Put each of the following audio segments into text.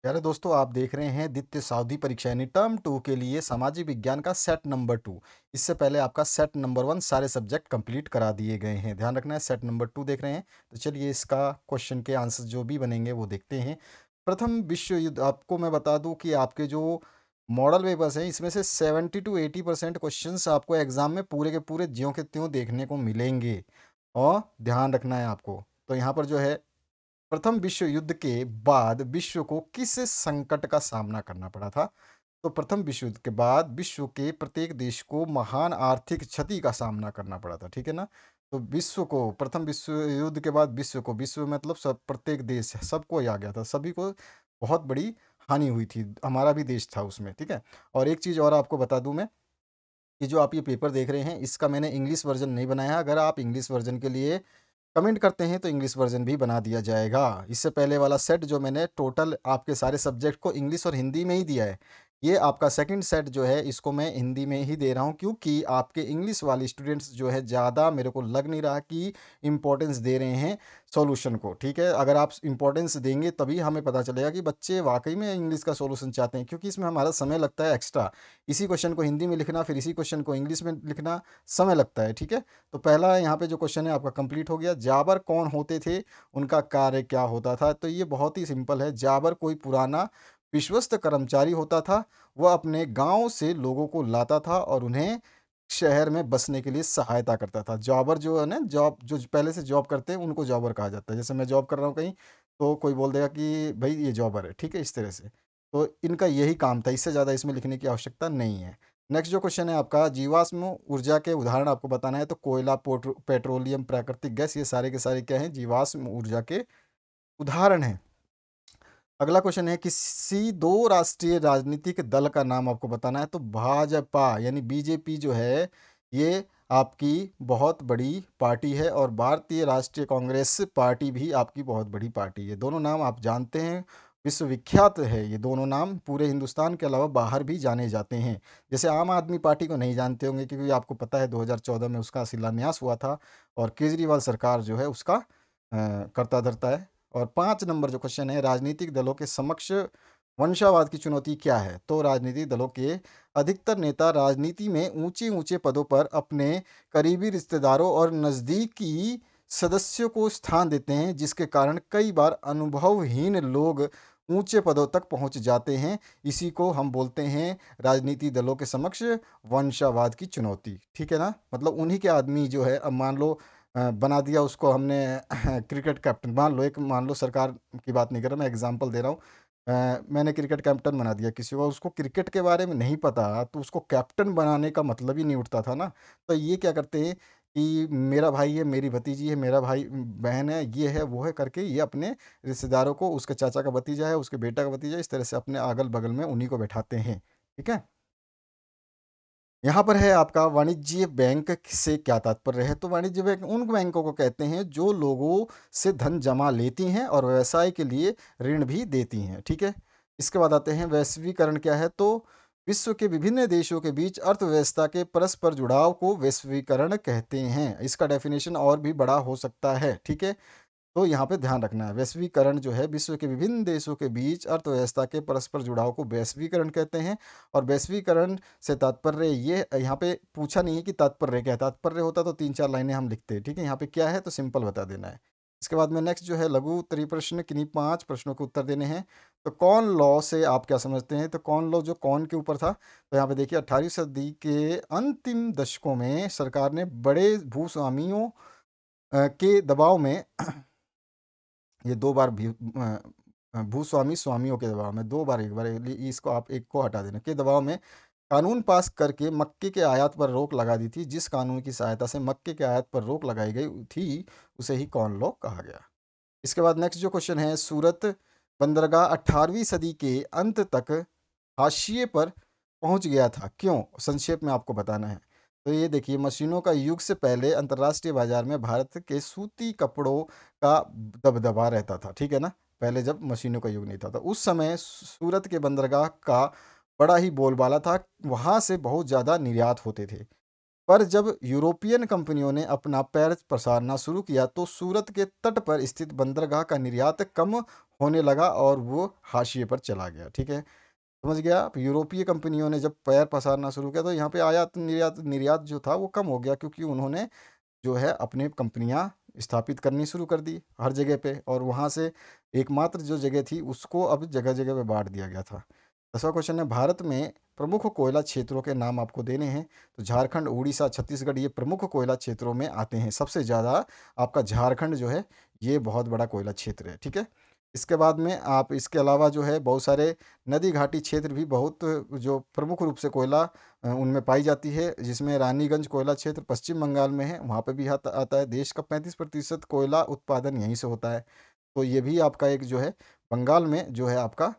प्यारे दोस्तों, आप देख रहे हैं द्वितीय सावधि परीक्षा यानी टर्म 2 के लिए सामाजिक विज्ञान का सेट नंबर 2। इससे पहले आपका सेट नंबर 1 सारे सब्जेक्ट कंप्लीट करा दिए गए हैं। ध्यान रखना है, सेट नंबर 2 देख रहे हैं। तो चलिए इसका क्वेश्चन के आंसर जो भी बनेंगे वो देखते हैं। प्रथम विश्व युद्ध, आपको मैं बता दूं कि आपके जो मॉडल पेपर्स हैं इसमें से 70 to 80% क्वेश्चंस आपको एग्जाम में पूरे के पूरे ज्यों के त्यों देखने को मिलेंगे। और ध्यान रखना है आपको। तो यहाँ पर जो है, प्रथम विश्व युद्ध के बाद विश्व को किस संकट का सामना करना पड़ा था? तो प्रथम विश्व युद्ध के बाद विश्व के प्रत्येक देश को महान आर्थिक क्षति का सामना करना पड़ा था, ठीक है ना? तो विश्व को प्रथम विश्व युद्ध के बाद विश्व को, विश्व मतलब सब, प्रत्येक देश सबको ही आ गया था, सभी को बहुत बड़ी हानि हुई थी, हमारा भी देश था उसमें, ठीक है? और एक चीज़ और आपको बता दूं मैं, कि जो आप ये पेपर देख रहे हैं इसका मैंने इंग्लिश वर्जन नहीं बनाया है। अगर आप इंग्लिश वर्जन के लिए कमेंट करते हैं तो इंग्लिश वर्जन भी बना दिया जाएगा। इससे पहले वाला सेट जो मैंने टोटल आपके सारे सब्जेक्ट को इंग्लिश और हिंदी में ही दिया है, ये आपका सेकंड सेट जो है इसको मैं हिंदी में ही दे रहा हूँ, क्योंकि आपके इंग्लिश वाले स्टूडेंट्स जो है ज़्यादा मेरे को लग नहीं रहा कि इम्पोर्टेंस दे रहे हैं सॉल्यूशन को, ठीक है? अगर आप इम्पोर्टेंस देंगे तभी हमें पता चलेगा कि बच्चे वाकई में इंग्लिश का सॉल्यूशन चाहते हैं, क्योंकि इसमें हमारा समय लगता है एक्स्ट्रा। इसी क्वेश्चन को हिंदी में लिखना, फिर इसी क्वेश्चन को इंग्लिश में लिखना, समय लगता है, ठीक है? तो पहला यहाँ पे जो क्वेश्चन है आपका कंप्लीट हो गया। जाबर कौन होते थे, उनका कार्य क्या होता था? तो ये बहुत ही सिंपल है। जाबर कोई पुराना विश्वस्त कर्मचारी होता था। वह अपने गांव से लोगों को लाता था और उन्हें शहर में बसने के लिए सहायता करता था। जॉबर जो है ना, जॉब जो पहले से जॉब करते हैं उनको जॉबर कहा जाता है। जैसे मैं जॉब कर रहा हूँ कहीं, तो कोई बोल देगा कि भाई ये जॉबर है, ठीक है, इस तरह से। तो इनका यही काम था, इससे ज़्यादा इसमें लिखने की आवश्यकता नहीं है। नेक्स्ट जो क्वेश्चन है आपका, जीवाश्म ऊर्जा के उदाहरण आपको बताना है। तो कोयला, पेट्रोलियम, प्राकृतिक गैस, ये सारे के सारे क्या हैं? जीवाश्म ऊर्जा के उदाहरण हैं। अगला क्वेश्चन है, किसी दो राष्ट्रीय राजनीतिक दल का नाम आपको बताना है। तो भाजपा यानी बीजेपी जो है, ये आपकी बहुत बड़ी पार्टी है, और भारतीय राष्ट्रीय कांग्रेस पार्टी भी आपकी बहुत बड़ी पार्टी है। दोनों नाम आप जानते हैं, विश्वविख्यात है ये दोनों नाम, पूरे हिंदुस्तान के अलावा बाहर भी जाने जाते हैं। जैसे आम आदमी पार्टी को नहीं जानते होंगे, क्योंकि आपको पता है 2014 में उसका शिलान्यास हुआ था, और केजरीवाल सरकार जो है उसका कर्ता धर्ता है। और 5 नंबर जो क्वेश्चन है, राजनीतिक दलों के समक्ष वंशवाद की चुनौती क्या है? तो राजनीतिक दलों के अधिकतर नेता राजनीति में ऊंचे ऊंचे पदों पर अपने करीबी रिश्तेदारों और नज़दीकी सदस्यों को स्थान देते हैं, जिसके कारण कई बार अनुभवहीन लोग ऊंचे पदों तक पहुंच जाते हैं। इसी को हम बोलते हैं राजनीतिक दलों के समक्ष वंशवाद की चुनौती, ठीक है ना? मतलब उन्हीं के आदमी जो है, अब मान लो बना दिया उसको हमने क्रिकेट कैप्टन, मान लो सरकार की बात नहीं कर रहा मैं, एग्जांपल दे रहा हूँ। मैंने क्रिकेट कैप्टन बना दिया किसी को, उसको क्रिकेट के बारे में नहीं पता, तो उसको कैप्टन बनाने का मतलब ही नहीं उठता था ना। तो ये क्या करते हैं कि मेरा भाई है, मेरी भतीजी है, मेरा भाई बहन है, ये है वो है करके, ये अपने रिश्तेदारों को, उसके चाचा का भतीजा है, उसके बेटा का भतीजा, इस तरह से अपने अगल बगल में उन्हीं को बैठाते हैं, ठीक है? यहाँ पर है आपका, वाणिज्य बैंक से क्या तात्पर्य है? तो वाणिज्य बैंक उन बैंकों को कहते हैं जो लोगों से धन जमा लेती हैं और व्यवसाय के लिए ऋण भी देती हैं, ठीक है? इसके बाद आते हैं, वैश्वीकरण क्या है? तो विश्व के विभिन्न देशों के बीच अर्थव्यवस्था के परस्पर जुड़ाव को वैश्वीकरण कहते हैं। इसका डेफिनेशन और भी बड़ा हो सकता है, ठीक है? तो यहाँ पे ध्यान रखना है, वैश्वीकरण जो है विश्व के विभिन्न देशों के बीच अर्थव्यवस्था के परस्पर जुड़ाव को वैश्वीकरण कहते हैं। और वैश्वीकरण से तात्पर्य ये, यहाँ पे पूछा नहीं है कि तात्पर्य क्या है, तात्पर्य होता तो 3-4 लाइनें हम लिखते हैं, ठीक है? यहाँ पे क्या है तो सिंपल बता देना है। इसके बाद में नेक्स्ट जो है, लघु उत्तरीय प्रश्न, किन्हीं 5 प्रश्नों के उत्तर देने हैं। तो कौन लॉ से आप क्या समझते हैं? तो कौन लॉ जो कौन के ऊपर था, तो यहाँ पे देखिए 18वीं सदी के अंतिम दशकों में सरकार ने बड़े भूस्वामियों के दबाव में ये 2 बार भी भूस्वामी स्वामियों के दबाव में, 2 बार, एक बार इसको आप एक को हटा देना, के दबाव में कानून पास करके मक्के के आयात पर रोक लगा दी थी। जिस कानून की सहायता से मक्के के आयात पर रोक लगाई गई थी, उसे ही कॉर्न लॉ कहा गया। इसके बाद नेक्स्ट जो क्वेश्चन है, सूरत बंदरगाह 18वीं सदी के अंत तक हाशिए पर पहुंच गया था, क्यों? संक्षेप में आपको बताना है। तो ये देखिए, मशीनों का युग से पहले अंतर्राष्ट्रीय बाजार में भारत के सूती कपड़ों का दबदबा रहता था, ठीक है ना? पहले जब मशीनों का युग नहीं था, तो उस समय सूरत के बंदरगाह का बड़ा ही बोलबाला था, वहां से बहुत ज़्यादा निर्यात होते थे। पर जब यूरोपियन कंपनियों ने अपना पैर पसारना शुरू किया, तो सूरत के तट पर स्थित बंदरगाह का निर्यात कम होने लगा और वो हाशिए पर चला गया। ठीक है? समझ गया आप? यूरोपीय कंपनियों ने जब पैर पसारना शुरू किया तो यहाँ पे आयात निर्यात निर्यात जो था वो कम हो गया, क्योंकि उन्होंने जो है अपनी कंपनियां स्थापित करनी शुरू कर दी हर जगह पे, और वहां से एकमात्र जो जगह थी उसको अब जगह जगह पे बांट दिया गया था। 10वां क्वेश्चन है, भारत में प्रमुख कोयला क्षेत्रों के नाम आपको देने हैं। तो झारखंड, उड़ीसा, छत्तीसगढ़ ये प्रमुख कोयला क्षेत्रों में आते हैं। सबसे ज़्यादा आपका झारखंड जो है ये बहुत बड़ा कोयला क्षेत्र है। ठीक है? इसके बाद में आप इसके अलावा जो है बहुत सारे नदी घाटी क्षेत्र भी बहुत जो प्रमुख रूप से कोयला उनमें पाई जाती है, जिसमें रानीगंज कोयला क्षेत्र पश्चिम बंगाल में है, वहाँ पे भी आता आता है। देश का 35% कोयला उत्पादन यहीं से होता है। तो ये भी आपका एक जो है बंगाल में जो है आपका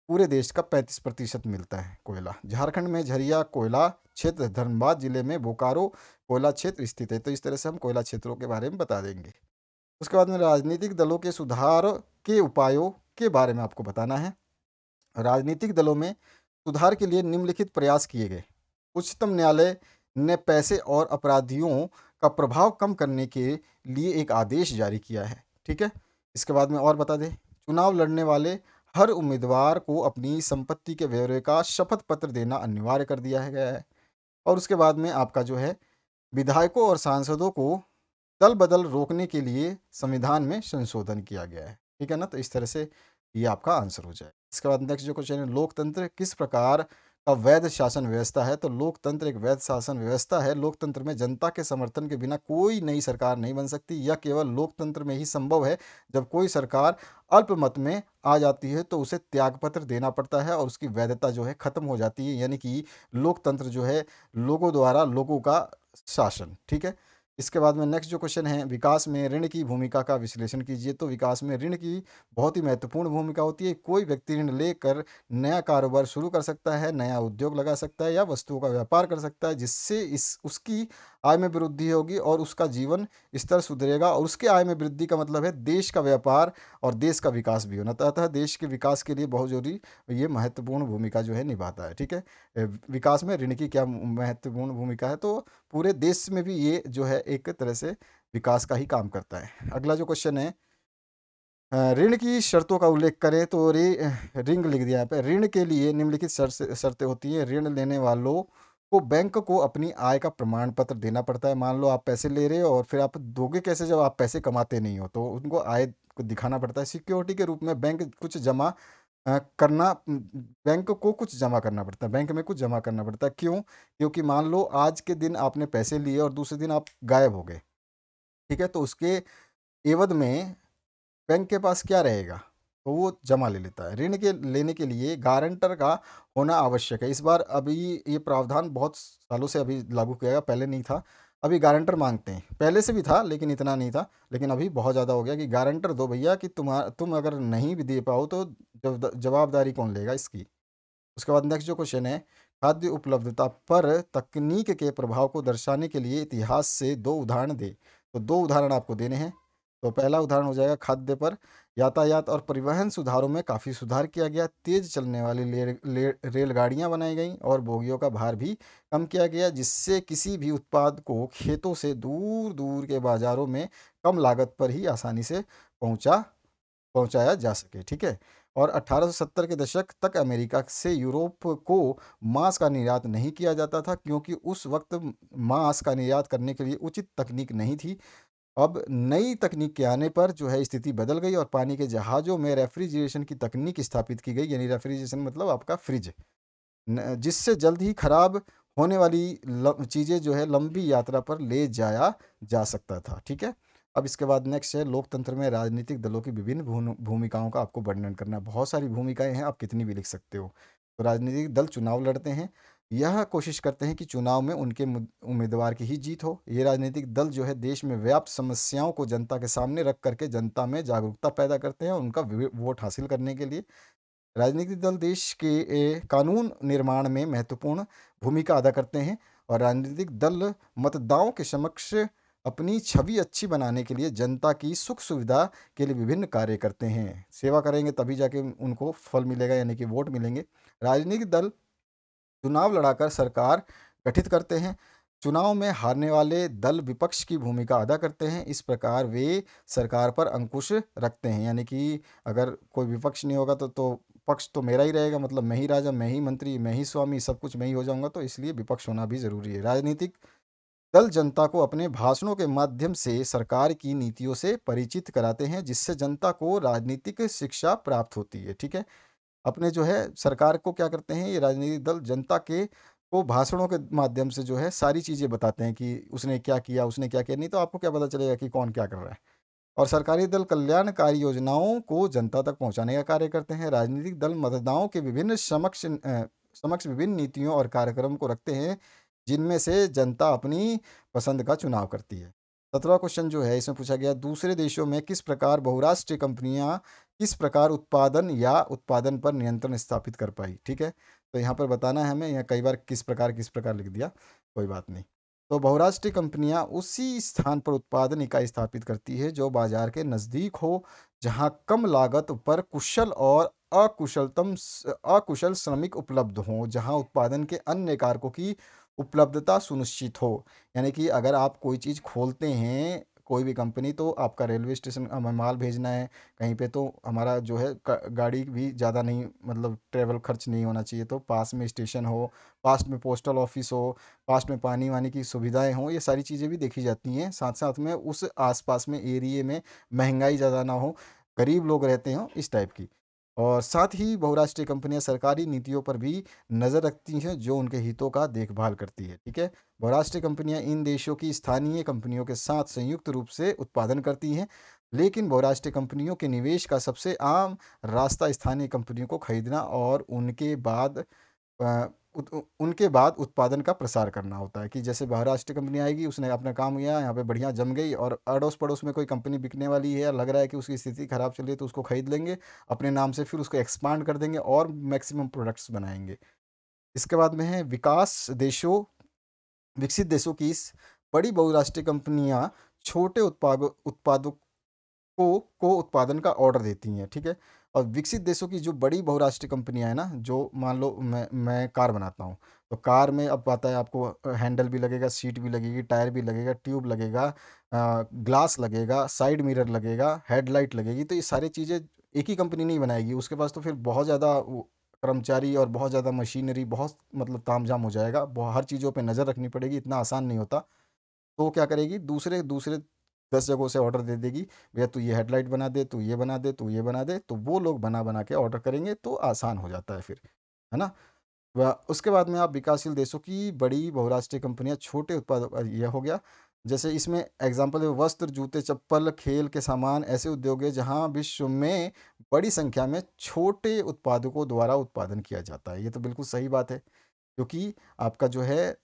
पूरे देश का 35% मिलता है कोयला। झारखंड में झरिया कोयला क्षेत्र, धनबाद जिले में बोकारो कोयला क्षेत्र स्थित है। तो इस तरह से हम कोयला क्षेत्रों के बारे में बता देंगे। उसके बाद में राजनीतिक दलों के सुधार के उपायों के बारे में आपको बताना है। राजनीतिक दलों में सुधार के लिए निम्नलिखित प्रयास किए गए। उच्चतम न्यायालय ने पैसे और अपराधियों का प्रभाव कम करने के लिए एक आदेश जारी किया है। ठीक है? इसके बाद में और बता दें, चुनाव लड़ने वाले हर उम्मीदवार को अपनी संपत्ति के ब्यौरे का शपथ पत्र देना अनिवार्य कर दिया है गया है। और उसके बाद में आपका जो है विधायकों और सांसदों को दल बदल रोकने के लिए संविधान में संशोधन किया गया है। ठीक है ना? तो इस तरह से ये आपका आंसर हो जाए। इसके बाद नेक्स्ट जो क्वेश्चन है, लोकतंत्र किस प्रकार का वैध शासन व्यवस्था है? तो लोकतंत्र एक वैध शासन व्यवस्था है। लोकतंत्र में जनता के समर्थन के बिना कोई नई सरकार नहीं बन सकती। यह केवल लोकतंत्र में ही संभव है। जब कोई सरकार अल्पमत में आ जाती है तो उसे त्यागपत्र देना पड़ता है और उसकी वैधता जो है खत्म हो जाती है। यानी कि लोकतंत्र जो है लोगों द्वारा लोगों का शासन। ठीक है? इसके बाद में नेक्स्ट जो क्वेश्चन है, विकास में ऋण की भूमिका का विश्लेषण कीजिए। तो विकास में ऋण की बहुत ही महत्वपूर्ण भूमिका होती है। कोई व्यक्ति ऋण लेकर नया कारोबार शुरू कर सकता है, नया उद्योग लगा सकता है या वस्तुओं का व्यापार कर सकता है, जिससे इस उसकी आय में वृद्धि होगी और उसका जीवन स्तर सुधरेगा। और उसके आय में वृद्धि का मतलब है देश का व्यापार और देश का विकास भी होना। तो अतः देश के विकास के लिए बहुत जरूरी ये महत्वपूर्ण भूमिका जो है निभाता है। ठीक है? विकास में ऋण की क्या महत्वपूर्ण भूमिका है? तो पूरे देश में भी ये जो है एक तरह से विकास का ही काम करता है। अगला जो क्वेश्चन है, ऋण की शर्तों का उल्लेख करें। तो रिंग लिख दिया यहाँ पे। ऋण के लिए निम्नलिखित शर्तें होती हैं। ऋण लेने वालों को बैंक को अपनी आय का प्रमाण पत्र देना पड़ता है। मान लो आप पैसे ले रहे हो और फिर आप दोगे कैसे जब आप पैसे कमाते नहीं हो? तो उनको आय को दिखाना पड़ता है। सिक्योरिटी के रूप में बैंक कुछ जमा करना बैंक को कुछ जमा करना पड़ता है। बैंक में कुछ जमा करना पड़ता है। क्यों? क्योंकि मान लो आज के दिन आपने पैसे लिए और दूसरे दिन आप गायब हो गए। ठीक है? तो उसके एवज में बैंक के पास क्या रहेगा? तो वो जमा ले लेता है। ऋण के लेने के लिए गारंटर का होना आवश्यक है। इस बार अभी ये प्रावधान बहुत सालों से अभी लागू किया गया, पहले नहीं था। अभी गारंटर मांगते हैं। पहले से भी था लेकिन इतना नहीं था, लेकिन अभी बहुत ज़्यादा हो गया कि गारंटर दो भैया, कि तुम अगर नहीं भी दे पाओ तो जवाबदारी कौन लेगा इसकी। उसके बाद नेक्स्ट जो क्वेश्चन है, खाद्य उपलब्धता पर तकनीक के प्रभाव को दर्शाने के लिए इतिहास से दो उदाहरण दे। तो दो उदाहरण आपको देने हैं। तो पहला उदाहरण हो जाएगा खाद्य पर। यातायात और परिवहन सुधारों में काफ़ी सुधार किया गया। तेज चलने वाली रेलगाड़ियां बनाई गई और बोगियों का भार भी कम किया गया, जिससे किसी भी उत्पाद को खेतों से दूर दूर के बाजारों में कम लागत पर ही आसानी से पहुंचाया जा सके। ठीक है? और 1870 के दशक तक अमेरिका से यूरोप को मांस का निर्यात नहीं किया जाता था, क्योंकि उस वक्त मांस का निर्यात करने के लिए उचित तकनीक नहीं थी। अब नई तकनीक के आने पर जो है स्थिति बदल गई और पानी के जहाज़ों में रेफ्रिजरेशन की तकनीक स्थापित की गई। यानी रेफ्रिजरेशन मतलब आपका फ्रिज, जिससे जल्द ही खराब होने वाली चीज़ें जो है लंबी यात्रा पर ले जाया जा सकता था। ठीक है? अब इसके बाद नेक्स्ट है, लोकतंत्र में राजनीतिक दलों की विभिन्न भूमिकाओं का आपको वर्णन करना है। बहुत सारी भूमिकाएं हैं, आप कितनी भी लिख सकते हो। तो राजनीतिक दल चुनाव लड़ते हैं। यह कोशिश करते हैं कि चुनाव में उनके उम्मीदवार की ही जीत हो। ये राजनीतिक दल जो है देश में व्याप्त समस्याओं को जनता के सामने रख करके जनता में जागरूकता पैदा करते हैं और उनका वोट हासिल करने के लिए। राजनीतिक दल देश के कानून निर्माण में महत्वपूर्ण भूमिका अदा करते हैं और राजनीतिक दल मतदाताओं के समक्ष अपनी छवि अच्छी बनाने के लिए जनता की सुख सुविधा के लिए विभिन्न कार्य करते हैं। सेवा करेंगे तभी जाके उनको फल मिलेगा, यानी कि वोट मिलेंगे। राजनीतिक दल चुनाव लड़ाकर सरकार गठित करते हैं। चुनाव में हारने वाले दल विपक्ष की भूमिका अदा करते हैं। इस प्रकार वे सरकार पर अंकुश रखते हैं। यानी कि अगर कोई विपक्ष नहीं होगा तो पक्ष तो मेरा ही रहेगा, मतलब मैं ही राजा, मैं ही मंत्री, मैं ही स्वामी, सब कुछ मैं ही हो जाऊँगा, तो इसलिए विपक्ष होना भी ज़रूरी है। राजनीतिक दल जनता को अपने भाषणों के माध्यम से सरकार की नीतियों से परिचित कराते हैं, जिससे जनता को राजनीतिक शिक्षा प्राप्त होती है, ठीक है? अपने जो है सरकार को क्या करते हैं, ये राजनीतिक दल जनता के को भाषणों के माध्यम से जो है सारी चीज़ें बताते हैं कि उसने क्या किया, उसने क्या किया, नहीं तो आपको क्या पता चलेगा कि कौन क्या कर रहा है। और सरकारी दल कल्याणकारी योजनाओं को जनता तक पहुंचाने का कार्य करते हैं। राजनीतिक दल मतदाताओं के विभिन्न समक्ष विभिन्न नीतियों और कार्यक्रम को रखते हैं, जिनमें से जनता अपनी पसंद का चुनाव करती है। 17वां क्वेश्चन जो है इसमें पूछा गया, दूसरे देशों में किस प्रकार बहुराष्ट्रीय कंपनियां किस प्रकार उत्पादन या उत्पादन पर नियंत्रण स्थापित कर पाई, ठीक है? तो यहाँ पर बताना है हमें, यहाँ कई बार किस प्रकार लिख दिया, कोई बात नहीं। तो बहुराष्ट्रीय कंपनियां उसी स्थान पर उत्पादन इकाई स्थापित करती है जो बाजार के नज़दीक हो, जहां कम लागत पर कुशल और अकुशल श्रमिक उपलब्ध हों, जहां उत्पादन के अन्य कारकों की उपलब्धता सुनिश्चित हो। यानी कि अगर आप कोई चीज़ खोलते हैं, कोई भी कंपनी, तो आपका रेलवे स्टेशन हमें माल भेजना है कहीं पे, तो हमारा जो है गाड़ी भी ज़्यादा नहीं, मतलब ट्रेवल खर्च नहीं होना चाहिए, तो पास में स्टेशन हो, पास में पोस्टल ऑफिस हो, पास में पानी वानी की सुविधाएं हों, ये सारी चीज़ें भी देखी जाती हैं। साथ साथ में उस आसपास में एरिए में महंगाई ज़्यादा ना हो, गरीब लोग रहते हों, इस टाइप की। और साथ ही बहुराष्ट्रीय कंपनियां सरकारी नीतियों पर भी नज़र रखती हैं जो उनके हितों का देखभाल करती है, ठीक है? बहुराष्ट्रीय कंपनियां इन देशों की स्थानीय कंपनियों के साथ संयुक्त रूप से उत्पादन करती हैं, लेकिन बहुराष्ट्रीय कंपनियों के निवेश का सबसे आम रास्ता स्थानीय कंपनियों को खरीदना और उनके बाद उत्पादन का प्रसार करना होता है। कि जैसे महाराष्ट्र कंपनी आएगी, उसने अपना काम किया, यहाँ पे बढ़िया जम गई, और अड़ोस पड़ोस में कोई कंपनी बिकने वाली है या लग रहा है कि उसकी स्थिति खराब चल रही है, तो उसको खरीद लेंगे अपने नाम से, फिर उसको एक्सपांड कर देंगे और मैक्सिमम प्रोडक्ट्स बनाएंगे। इसके बाद में है विकसित देशों की इस बड़ी बहुराष्ट्रीय कंपनियां छोटे उत्पादों को उत्पादन का ऑर्डर देती हैं, ठीक है? और विकसित देशों की जो बड़ी बहुराष्ट्रीय कंपनियां हैं ना, जो मान लो मैं कार बनाता हूँ, तो कार में अब आता है आपको हैंडल भी लगेगा, सीट भी लगेगी, टायर भी लगेगा, ट्यूब लगेगा, ग्लास लगेगा, साइड मिरर लगेगा, हेडलाइट लगेगी, तो ये सारी चीज़ें एक ही कंपनी नहीं बनाएगी, उसके पास तो फिर बहुत ज़्यादा कर्मचारी और बहुत ज़्यादा मशीनरी, बहुत मतलब तामझाम हो जाएगा, हर चीज़ों पर नज़र रखनी पड़ेगी, इतना आसान नहीं होता। तो वो क्या करेगी, दूसरे दूसरे 10 जगहों से ऑर्डर दे देगी, भैया तू ये हेडलाइट बना दे, तू ये बना दे, तू ये बना दे, तो वो लोग बना बना के ऑर्डर करेंगे, तो आसान हो जाता है फिर, है ना? उसके बाद में आप विकासशील देशों की बड़ी बहुराष्ट्रीय कंपनियां छोटे उत्पादों का, यह हो गया। जैसे इसमें एग्जांपल है वस्त्र, जूते, चप्पल, खेल के सामान, ऐसे उद्योग है जहां विश्व में बड़ी संख्या में छोटे उत्पादकों द्वारा उत्पादन किया जाता है। ये तो बिल्कुल सही बात है, क्योंकि आपका जो है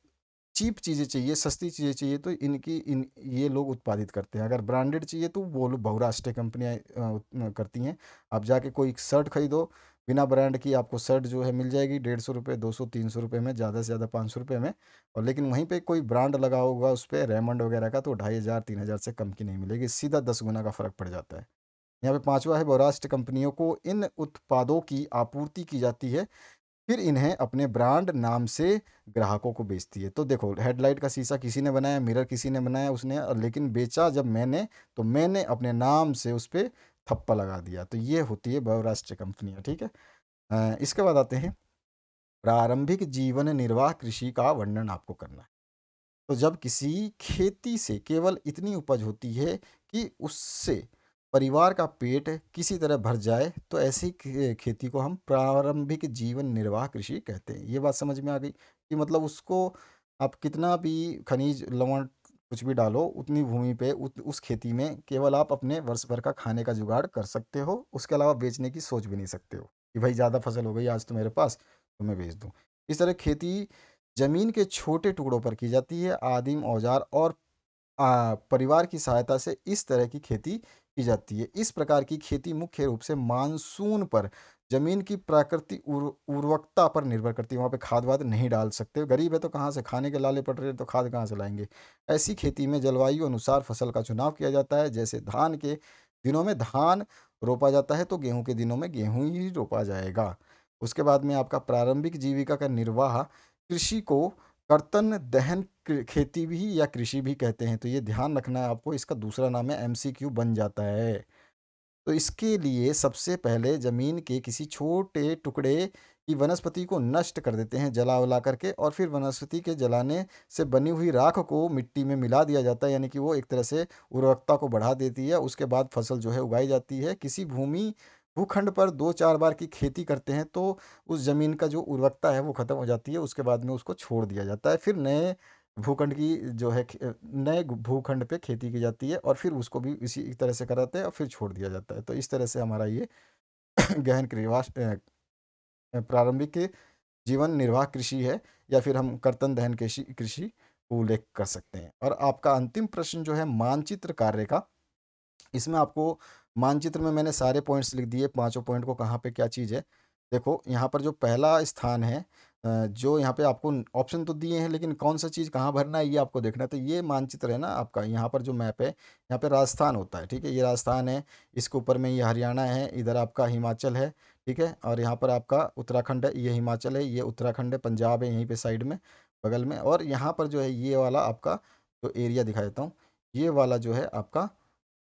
चीप चीज़ें चाहिए, सस्ती चीज़ें चाहिए, तो ये लोग उत्पादित करते हैं। अगर ब्रांडेड चाहिए तो वो लोग बहुराष्ट्रीय कंपनियाँ करती हैं। आप जाके कोई शर्ट खरीदो, बिना ब्रांड की आपको शर्ट जो है मिल जाएगी 150 रुपये, 200-300 रुपये में, ज़्यादा से ज़्यादा 500 रुपये में। और लेकिन वहीं पे कोई ब्रांड लगा होगा उस पर, रेमंड वगैरह का, तो 2500-3000 से कम की नहीं मिलेगी, सीधा 10 गुना का फ़र्क पड़ जाता है। यहाँ पे पांचवा है, बहुराष्ट्रीय कंपनियों को इन उत्पादों की आपूर्ति की जाती है, फिर इन्हें अपने ब्रांड नाम से ग्राहकों को बेचती है। तो देखो, हेडलाइट का शीशा किसी ने बनाया, मिरर किसी ने बनाया, उसने लेकिन बेचा जब मैंने, तो मैंने अपने नाम से उस पे थप्पा लगा दिया। तो ये होती है बहुराष्ट्रीय कंपनियां, ठीक है? इसके बाद आते हैं, प्रारंभिक जीवन निर्वाह कृषि का वर्णन आपको करना है। तो जब किसी खेती से केवल इतनी उपज होती है कि उससे परिवार का पेट किसी तरह भर जाए, तो ऐसी खेती को हम प्रारंभिक जीवन निर्वाह कृषि कहते हैं। ये बात समझ में आ गई कि मतलब उसको आप कितना भी खनिज लवण कुछ भी डालो, उतनी भूमि पे उस खेती में केवल आप अपने वर्ष भर का खाने का जुगाड़ कर सकते हो, उसके अलावा बेचने की सोच भी नहीं सकते हो कि भाई ज़्यादा फसल हो गई आज तो मेरे पास, तो मैं बेच दूँ। इस तरह खेती जमीन के छोटे टुकड़ों पर की जाती है। आदिम औजार और परिवार की सहायता से इस तरह की खेती की जाती है। इस प्रकार की खेती मुख्य रूप से मानसून पर जमीन की प्राकृतिक उर्वरकता पर निर्भर करती है। वहाँ पे खाद वाद नहीं डाल सकते, गरीब है तो कहाँ से, खाने के लाले पड़ रहे हैं तो खाद कहाँ से लाएंगे? ऐसी खेती में जलवायु अनुसार फसल का चुनाव किया जाता है। जैसे धान के दिनों में धान रोपा जाता है, तो गेहूं के दिनों में गेहूं ही रोपा जाएगा। उसके बाद में आपका प्रारंभिक जीविका का निर्वाह कृषि को कर्तन दहन खेती भी या कृषि भी कहते हैं, तो ये ध्यान रखना है आपको, इसका दूसरा नाम है, एमसीक्यू बन जाता है। तो इसके लिए सबसे पहले जमीन के किसी छोटे टुकड़े की वनस्पति को नष्ट कर देते हैं जला वला करके, और फिर वनस्पति के जलाने से बनी हुई राख को मिट्टी में मिला दिया जाता है, यानी कि वो एक तरह से उर्वरकता को बढ़ा देती है। उसके बाद फसल जो है उगाई जाती है। किसी भूखंड पर दो चार बार की खेती करते हैं तो उस जमीन का जो उर्वरकता है वो खत्म हो जाती है। उसके बाद में उसको छोड़ दिया जाता है, फिर नए भूखंड की जो है नए भूखंड पे खेती की जाती है, और फिर उसको भी इसी तरह से कराते हैं और फिर छोड़ दिया जाता है। तो इस तरह से हमारा ये गहन कृषि प्रारंभिक जीवन निर्वाह कृषि है, या फिर हम कर्तन दहन कृषि कृषि को उल्लेख कर सकते हैं। और आपका अंतिम प्रश्न जो है मानचित्र कार्य का, इसमें आपको मानचित्र में मैंने सारे पॉइंट्स लिख दिए, पांचों पॉइंट को कहाँ पे क्या चीज़ है। देखो यहाँ पर जो पहला स्थान है, जो यहाँ पे आपको ऑप्शन तो दिए हैं, लेकिन कौन सा चीज़ कहाँ भरना है ये आपको देखना है। तो ये मानचित्र है ना आपका, यहाँ पर जो मैप है, यहाँ पे राजस्थान होता है, ठीक है, ये राजस्थान है। इसके ऊपर में ये हरियाणा है, इधर आपका हिमाचल है, ठीक है, और यहाँ पर आपका उत्तराखंड है, ये हिमाचल है, ये उत्तराखंड है, पंजाब है यहीं पे साइड में बगल में, और यहाँ पर जो है ये वाला आपका जो एरिया दिखा देता हूँ, ये वाला जो है आपका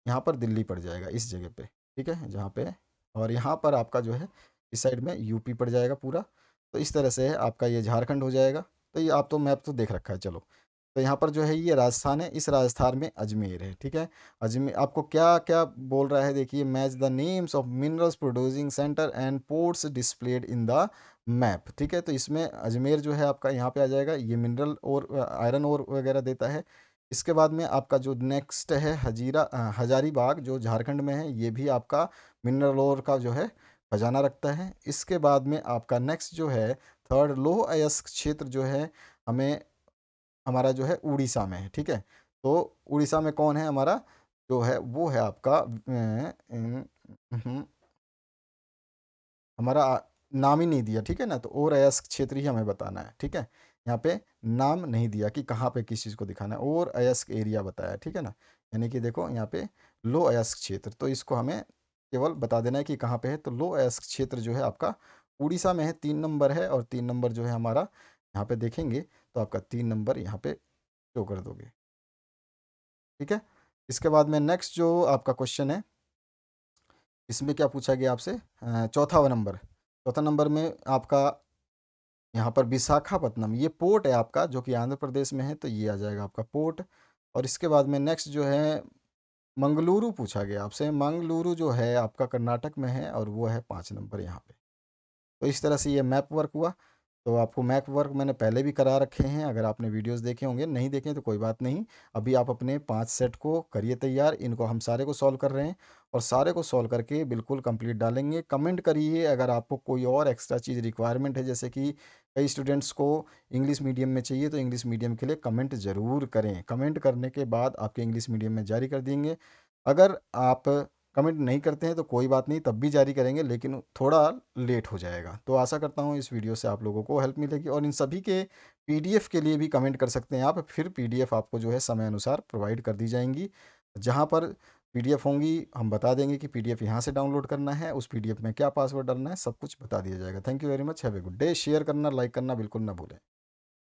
यहाँ पर दिल्ली पड़ जाएगा इस जगह पे, ठीक है, जहाँ पे है। और यहाँ पर आपका जो है इस साइड में यूपी पड़ जाएगा पूरा। तो इस तरह से है आपका ये झारखंड हो जाएगा। तो ये आप तो मैप तो देख रखा है, चलो। तो यहाँ पर जो है ये राजस्थान है, इस राजस्थान में अजमेर है, ठीक है। अजमेर आपको क्या क्या बोल रहा है, देखिए, match the names of minerals producing centre and ports displayed in the map, ठीक है। तो इसमें अजमेर जो है आपका यहाँ पे आ जाएगा, ये मिनरल और आयरन और वगैरह देता है। इसके बाद में आपका जो नेक्स्ट है हजारीबाग जो झारखंड में है, ये भी आपका मिनरल ओर का जो है खजाना रखता है। इसके बाद में आपका नेक्स्ट जो है थर्ड लोह अयस्क क्षेत्र जो है, हमें हमारा जो है उड़ीसा में है, ठीक है। तो उड़ीसा में कौन है हमारा, जो है वो है आपका हमारा नाम ही नहीं दिया, ठीक है ना। तो और अयस्क क्षेत्र ही हमें बताना है, ठीक है। यहाँ पे नाम नहीं दिया कि कहाँ पे किस चीज़ को दिखाना है, और अयस्क एरिया बताया, ठीक है ना। यानी कि देखो यहाँ पे लो अयस्क क्षेत्र, तो इसको हमें केवल बता देना है कि कहाँ पे है। तो लो अयस्क क्षेत्र जो है आपका उड़ीसा में है, 3 नंबर है, और 3 नंबर जो है हमारा यहाँ पे देखेंगे तो आपका 3 नंबर यहाँ पे शो कर दोगे, ठीक है। इसके बाद में नेक्स्ट जो आपका क्वेश्चन है, इसमें क्या पूछा गया आपसे, चौथा नंबर, चौथा नंबर में आपका यहाँ पर विशाखापत्तनम, ये पोर्ट है आपका जो कि आंध्र प्रदेश में है, तो ये आ जाएगा आपका पोर्ट। और इसके बाद में नेक्स्ट जो है मंगलुरु पूछा गया आपसे, मंगलुरु जो है आपका कर्नाटक में है, और वो है 5 नंबर यहाँ पे। तो इस तरह से ये मैप वर्क हुआ। तो आपको मैप वर्क मैंने पहले भी करा रखे हैं, अगर आपने वीडियोस देखे होंगे, नहीं देखे तो कोई बात नहीं। अभी आप अपने 5 सेट को करिए तैयार, इनको हम सारे को सॉल्व कर रहे हैं, और सारे को सॉल्व करके बिल्कुल कंप्लीट डालेंगे। कमेंट करिए अगर आपको कोई और एक्स्ट्रा चीज़ रिक्वायरमेंट है, जैसे कि कई स्टूडेंट्स को इंग्लिश मीडियम में चाहिए, तो इंग्लिश मीडियम के लिए कमेंट ज़रूर करें। कमेंट करने के बाद आपके इंग्लिश मीडियम में जारी कर देंगे। अगर आप कमेंट नहीं करते हैं तो कोई बात नहीं, तब भी जारी करेंगे, लेकिन थोड़ा लेट हो जाएगा। तो आशा करता हूँ इस वीडियो से आप लोगों को हेल्प मिलेगी, और इन सभी के पीडीएफ के लिए भी कमेंट कर सकते हैं आप, फिर पीडीएफ आपको जो है समय अनुसार प्रोवाइड कर दी जाएंगी। जहाँ पर पीडीएफ होंगी हम बता देंगे कि पीडीएफ यहाँ से डाउनलोड करना है, उस पीडीएफ में क्या पासवर्ड डालना है, सब कुछ बता दिया जाएगा। Thank you very much, have a good day. Share करना, लाइक करना बिल्कुल ना भूलें।